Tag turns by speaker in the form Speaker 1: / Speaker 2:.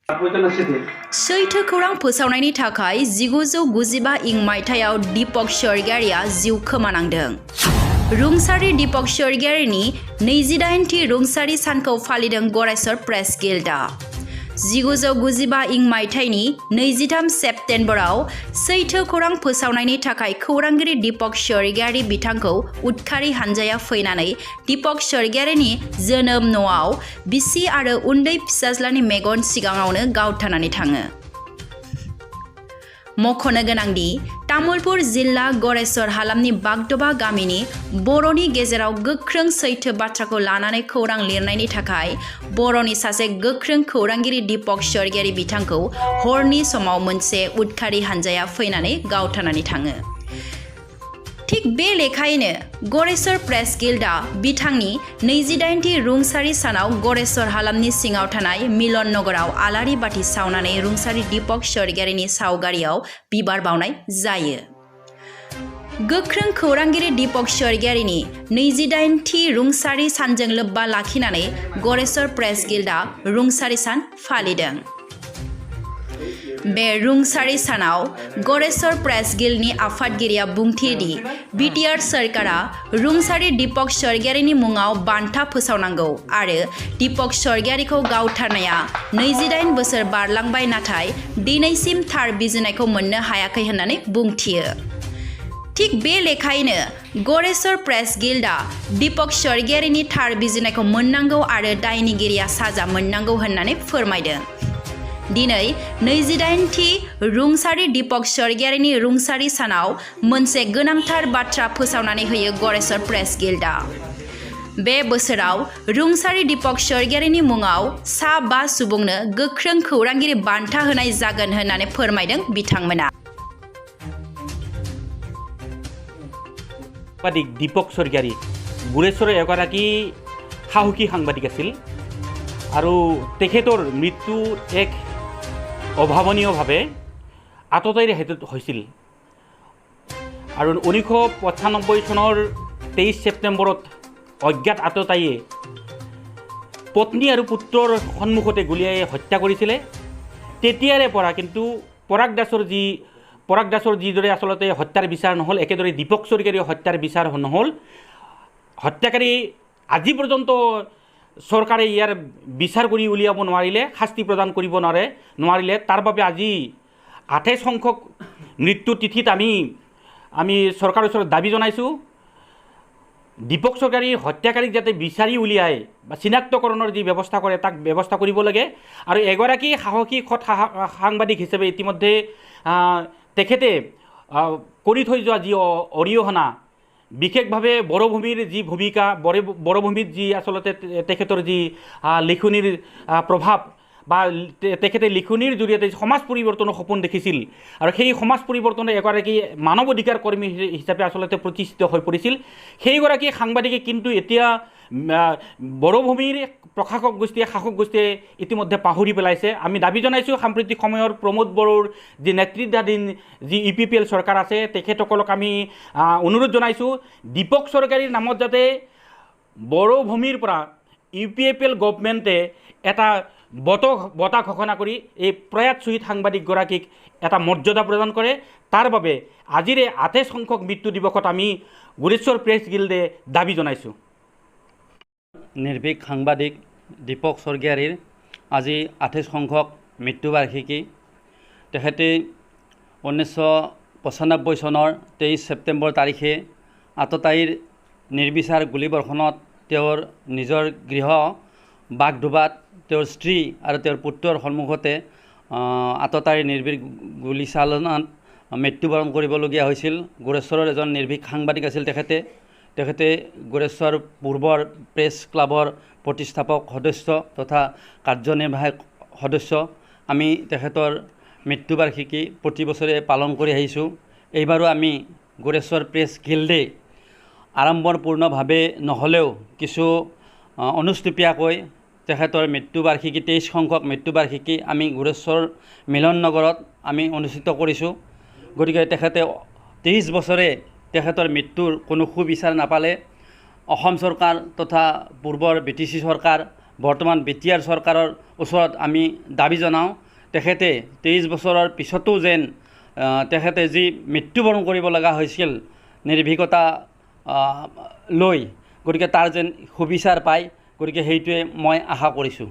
Speaker 1: सैथो खौरां फोसावनायनि थाखाय 1995 इं मायथाइयाव दीपक स्वर्गियारिया जिउ खोमानांदों। रुंसारि दीपक स्वर्गियारिनि 28थि रुंसारि सानखौ फालिदों गरेस्वर प्रेस गिल्डआ। 1995 इं मायथाइनि 23 सेप्तेम्बराव सैथो खौरां फोसावनायनि थाखाय खौरांगिरि दीपक स्वर्गियारि बिथांखौ उदखारि हानजाया फैनानै दीपक स्वर्गियारिनि जोनोम न'आव बिसि आरो उन्दै फिसाज्लानि मेगन सिगाङावनो गावथारनानै थाङो। मख'नो गोनांदि तामुलपुर जिल्ला गरेस्वर हालामनि बागदबा गामिनि बर'नि गेजेराव गोख्रों सैथो बाथ्राखौ लानानै खौरां लिरनायनि थाखाय बर'नि सासे गोख्रों खौरांगिरि दीपक स्वर्गियारि बिथांखौ हरनि समाव मोनसे उदखारि हानजाया फैनानै गावथारनानै थाङो। थिग बे लेखायैनो गरेस्वर प्रेस गिल्डआ बिथांनि 28थि रुंसारि सानाव गरेस्वर हालामनि सिङाव थानाय मिलन नगराव आलारि बाथि सावनानै रुंसारि दीपक स्वर्गियारिनि सावगारियाव बिबार बावनाय जायो। गोख्रों खौरांगिरि दीपक स्वर्गियारिनि 28थि रुंसारि सानजों लोब्बा लाखिनानै गरेस्वर प्रेस गिल्डआ रुंसारि सान फालिदों। बे रुंसारि सानाव गरेस्वर प्रेस गिल्डनि आफादगिरिया बुंथियोदि बिटिआर सरकारा रुंसारि दीपक स्वर्गियारिनि मुङाव बान्था फोसावनांगौ आरो दीपक स्वर्गियारिखौ गावथारनाया 28 बोसोर बारलांबाय नाथाय दिनैसिम थार बिजिरनायखौ मोननो हायाखै होननानै बुंथियो। थिग बे लेखायैनो गरेस्वर प्रेस गिल्डआ दीपक स्वर्गियारिनि थार बिजिरनायखौ मोननांगौ आरो दायनिगिरिया साजा मोननांगौ होननानै फोरमायदों। दिनै 28थि रुंसारि दीपक स्वर्गियारिनि रुंसारि सानाव मोनसे गोनांथार बाथ्रा फोसावनानै होयो गरेस्वर प्रेस गिल्डआ। बे बोसोराव रुंसारि दीपक स्वर्गियारिनि मुङाव सा 5 सुबुंनो गोख्रों खौरांगिरि बान्था होनाय जागोन होननानै फोरमायदों बिथांमोना।
Speaker 2: সাংবাদিক দীপক স্বৰ্গীয়াৰী গুৰেশ্বৰৰ এগৰাকী সাহসী সাংবাদিক আছিল আৰু তেখেতৰ মৃত্যু এক অভাৱনীয়ভাৱে আততায়ীৰে হৈছিল আৰু 1995 চনৰ 23 ছেপ্টেম্বৰত অজ্ঞাত আততায়ীয়ে পত্নী আৰু পুত্ৰৰ সন্মুখতে গুলীয়াই হত্যা কৰিছিলে। তেতিয়াৰে পৰা কিন্তু পৰাগ দাসৰ যিদৰে আচলতে হত্যাৰ বিচাৰ নহ'ল একেদৰে দীপক স্বৰ্গীয়াৰীৰ হত্যাৰ বিচাৰ নহ'ল। হত্যাকাৰী আজি পৰ্যন্ত চৰকাৰে ইয়াৰ বিচাৰ কৰি উলিয়াব নোৱাৰিলে, শাস্তি প্ৰদান কৰিব নোৱাৰিলে। তাৰ বাবে আজি 28 সংখ্যক মৃত্যু তিথিত আমি চৰকাৰৰ ওচৰত দাবী জনাইছোঁ দীপক স্বৰ্গীয়াৰীৰ হত্যাকাৰীক যাতে বিচাৰি উলিয়াই বা চিনাক্তকৰণৰ যি ব্যৱস্থা কৰে তাক ব্যৱস্থা কৰিব লাগে। আৰু এগৰাকী সাহসী সৎ সাংবাদিক হিচাপে ইতিমধ্যে তেখেতে কৰি থৈ যোৱা যি অৰিহণা বিশেষভাৱে বৰভূমিৰ যি ভূমিকা বৰভূমিত যি আচলতে তেখেতৰ যি লিখনিৰ প্ৰভাৱ বা তেখেতে লিখনিৰ জৰিয়তে সমাজ পৰিৱৰ্তনৰ সপোন দেখিছিল আৰু সেই সমাজ পৰিৱৰ্তনৰ এগৰাকী মানৱ অধিকাৰ কৰ্মী হিচাপে আচলতে প্ৰতিষ্ঠিত হৈ পৰিছিল। সেইগৰাকী সাংবাদিকে কিন্তু এতিয়া বৰভূমিৰ প্ৰশাসক গোষ্ঠীয়ে শাসক গোষ্ঠীয়ে ইতিমধ্যে পাহৰি পেলাইছে। আমি দাবী জনাইছোঁ সাম্প্ৰতিক সময়ৰ প্ৰমোদ বড়োৰ যি নেতৃত্বাধীন যি UPPL চৰকাৰ আছে তেখেতসকলক আমি অনুৰোধ জনাইছোঁ দীপক স্বৰ্গীয়াৰীৰ নামত যাতে বৰভূমিৰ পৰা UPPL গভৰ্ণমেণ্টে এটা বঁটা ঘোষণা কৰি এই প্ৰয়াত শ্বহীদ সাংবাদিকগৰাকীক এটা মৰ্যাদা প্ৰদান কৰে। তাৰ বাবে আজিৰে 28 সংখ্যক মৃত্যু দিৱসত আমি গুৰেশ্বৰ প্ৰেছ গিল্ডে দাবী জনাইছোঁ।
Speaker 3: নিৰ্ভীক সাংবাদিক দীপক স্বৰ্গীয়াৰীৰ আজি 28 সংখ্যক মৃত্যুবাৰ্ষিকী। তেখেতে 1995 চনৰ 23 ছেপ্টেম্বৰ তাৰিখে আততায়ীৰ নিৰ্বিচাৰ গুলীবৰ্ষণত তেওঁৰ নিজৰ গৃহ বাগডোবাত তেওঁৰ স্ত্ৰী আৰু তেওঁৰ পুত্ৰৰ সন্মুখতে আততায়ীৰ নিৰ্ভীক গুলীচালনাত মৃত্যুবৰণ কৰিবলগীয়া হৈছিল। গুৰেশ্বৰৰ এজন নিৰ্ভীক সাংবাদিক আছিল তেখেতে গুৰেশ্বৰ পূৰ্বৰ প্ৰেছ ক্লাবৰ প্ৰতিষ্ঠাপক সদস্য তথা কাৰ্যনিৰ্বাহক সদস্য। আমি তেখেতৰ মৃত্যুবাৰ্ষিকী প্ৰতি বছৰে পালন কৰি আহিছোঁ। এইবাৰো আমি গুৰেশ্বৰ প্ৰেছ গিল্ডে আড়ম্বৰপূৰ্ণভাৱে নহ'লেও কিছু অনুষ্টুপীয়াকৈ তেখেতৰ মৃত্যুবাৰ্ষিকী 23 সংখ্যক মৃত্যুবাৰ্ষিকী আমি গুৰেশ্বৰ মিলন নগৰত আমি অনুষ্ঠিত কৰিছোঁ। গতিকে তেখেতে 23 বছৰে তেখেতৰ মৃত্যুৰ কোনো সুবিচাৰ নাপালে অসম চৰকাৰ তথা পূৰ্বৰ BTC চৰকাৰ বৰ্তমান BTR চৰকাৰৰ ওচৰত আমি দাবী জনাওঁ তেখেতে 23 বছৰৰ পিছতো যেন তেখেতে যি মৃত্যুবৰণ কৰিব লগা হৈছিল নিৰ্ভীকতা লৈ গতিকে তাৰ যেন সুবিচাৰ পায় গতিকে সেইটোৱে মই আশা কৰিছোঁ